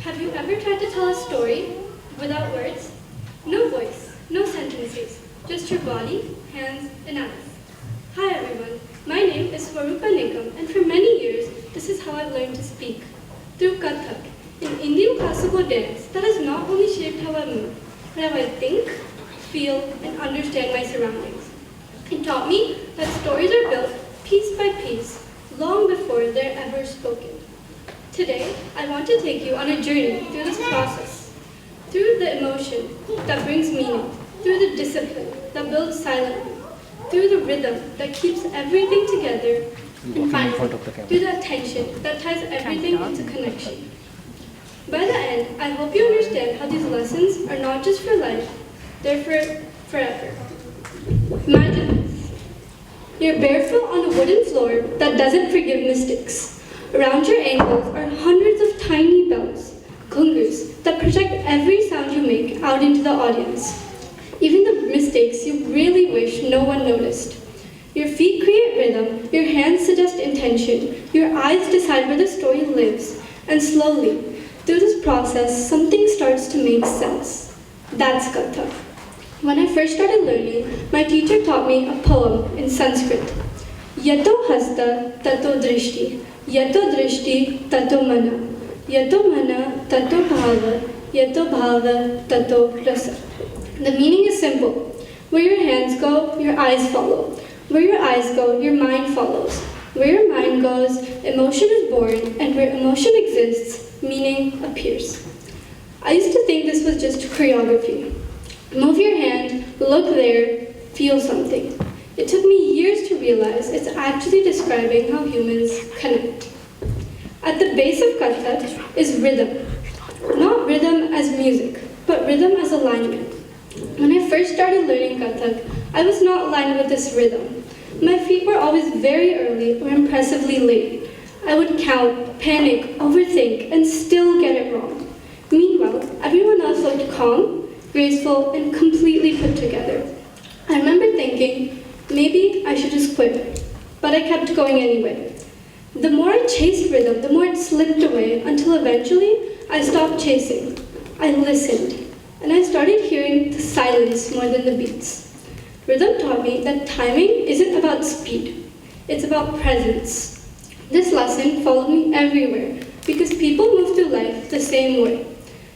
Have you ever tried to tell a story without words? No voice, no sentences, just your body, hands, and eyes. Hi everyone, my name is Swaroopa Nikam, and for many years, this is how I've learned to speak. Through Kathak, an Indian classical dance that has not only shaped how I move, but how I think, feel, and understand my surroundings. It taught me that stories are built piece by piece, long before they're ever spoken. Today, I want to take you on a journey through this process, through the emotion that brings meaning, through the discipline that builds silently, through the rhythm that keeps everything together, and finally, through the attention that ties everything into connection. By the end, I hope you understand how these lessons are not just for life, they're for forever. Imagine this. You're barefoot on a wooden floor that doesn't forgive mistakes. Around your ankles are hundreds of tiny bells, gungurs, that project every sound you make out into the audience. Even the mistakes you really wish no one noticed. Your feet create rhythm, your hands suggest intention, your eyes decide where the story lives, and slowly, through this process, something starts to make sense. That's Kathak. When I first started learning, my teacher taught me a poem in Sanskrit. Yato hasta tato drishti, yato drishti tato mana, yato mana tato bhava, yato bhava tato rasa. The meaning is simple. Where your hands go, your eyes follow. Where your eyes go, your mind follows. Where your mind goes, emotion is born, and where emotion exists, meaning appears. I used to think this was just choreography. Move your hand, look there, feel something. It took me years to realize it's actually describing how humans connect. At the base of Kathak is rhythm. Not rhythm as music, but rhythm as alignment. When I first started learning Kathak, I was not aligned with this rhythm. My feet were always very early or impressively late. I would count, panic, overthink, and still get it wrong. Meanwhile, everyone else looked calm, graceful, and completely put together. I remember thinking, maybe I should just quit, but I kept going anyway. The more I chased rhythm, the more it slipped away, until eventually I stopped chasing. I listened, and I started hearing the silence more than the beats. Rhythm taught me that timing isn't about speed, it's about presence. This lesson followed me everywhere, because people move through life the same way.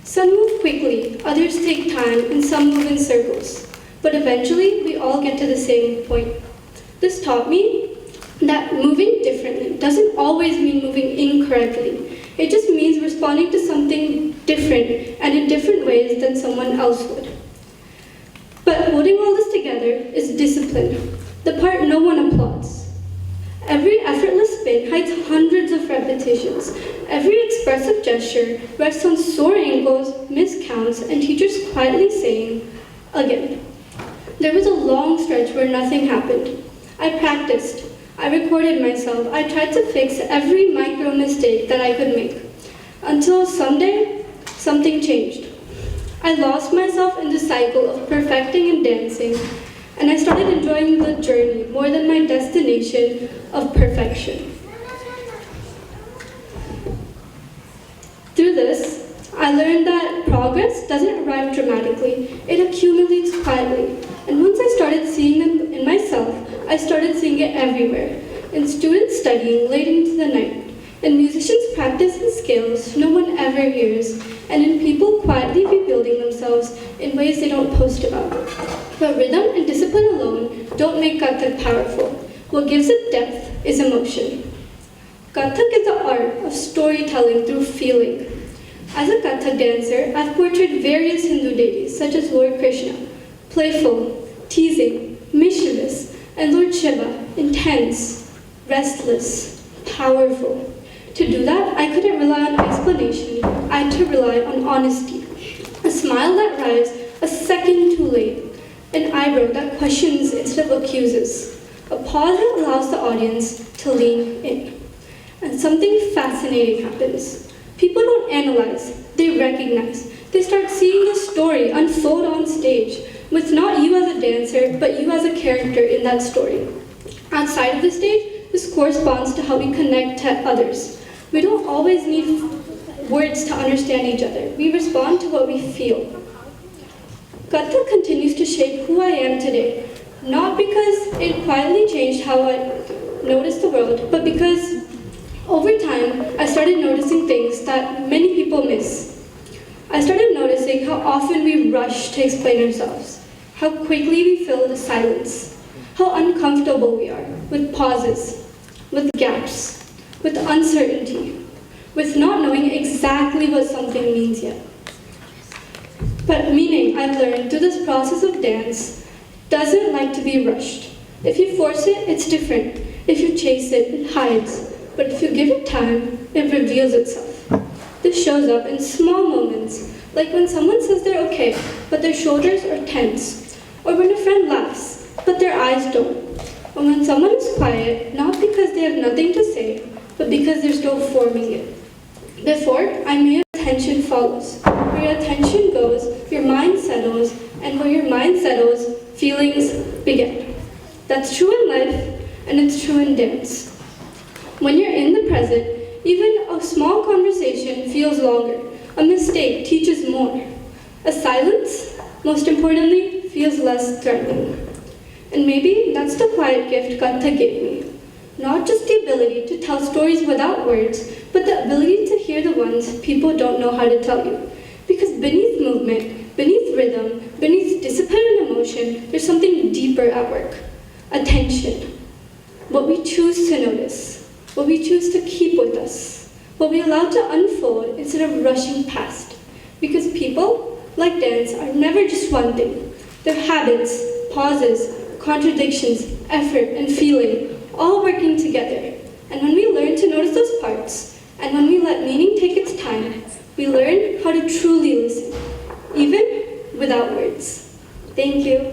Some move quickly, others take time, and some move in circles. But eventually, we all get to the same point. This taught me that moving differently doesn't always mean moving incorrectly. It just means responding to something different and in different ways than someone else would. But holding all this together is discipline, the part no one applauds. Every effortless spin hides hundreds of repetitions. Every expressive gesture rests on sore ankles, miscounts, and teachers quietly saying, again. There was a long stretch where nothing happened. I practiced. I recorded myself. I tried to fix every micro mistake that I could make. Until someday, something changed. I lost myself in the cycle of perfecting and dancing, and I started enjoying the journey more than my destination of perfection. Through this, I learned that progress doesn't arrive dramatically, it accumulates quietly. And once I started seeing them in myself, I started seeing it everywhere. In students studying late into the night, in musicians practicing skills no one ever hears, and in people quietly rebuilding themselves in ways they don't post about. But rhythm and discipline alone don't make Kathak powerful. What gives it depth is emotion. Kathak is the art of storytelling through feeling. As a Kathak dancer, I've portrayed various Hindu deities such as Lord Krishna, playful, teasing, mischievous, and Lord Shiva, intense, restless, powerful. To do that, I couldn't rely on explanation, I had to rely on honesty. A smile that arrives a second too late, an eyebrow that questions instead of accuses, a pause that allows the audience to lean in. And something fascinating happens. People don't analyze, they recognize. They start seeing the story unfold on stage, with not you as a dancer, but you as a character in that story. Outside of the stage, this corresponds to how we connect to others. We don't always need words to understand each other. We respond to what we feel. Kathak continues to shape who I am today, not because it quietly changed how I notice the world, but because over time I started noticing things that many people miss. I started noticing how often we rush to explain ourselves, how quickly we fill the silence, how uncomfortable we are with pauses, with gaps, with uncertainty, with not knowing exactly what something means yet. But meaning, I've learned through this process of dance, doesn't like to be rushed. If you force it, it's different. If you chase it, it hides. But if you give it time, it reveals itself. This shows up in small moments, like when someone says they're okay, but their shoulders are tense, or when a friend laughs, but their eyes don't, or when someone is quiet, not because they have nothing to say, but because they're still forming it. Before, I made attention follows. Where your attention goes, your mind settles, and where your mind settles, feelings begin. That's true in life, and it's true in dance. When you're in the present, even a small conversation feels longer. A mistake teaches more. A silence, most importantly, feels less threatening. And maybe that's the quiet gift Katha gave me. Not just the ability to tell stories without words, but the ability to hear the ones people don't know how to tell you. Because beneath movement, beneath rhythm, beneath discipline and emotion, there's something deeper at work. Attention. What we choose to notice. What we choose to keep with us. What we allow to unfold instead of rushing past. Because people, like dance, are never just one thing. They're habits, pauses, contradictions, effort, and feeling, all working together. And when we learn to notice those parts, and when we let meaning take its time, we learn how to truly listen, even without words. Thank you.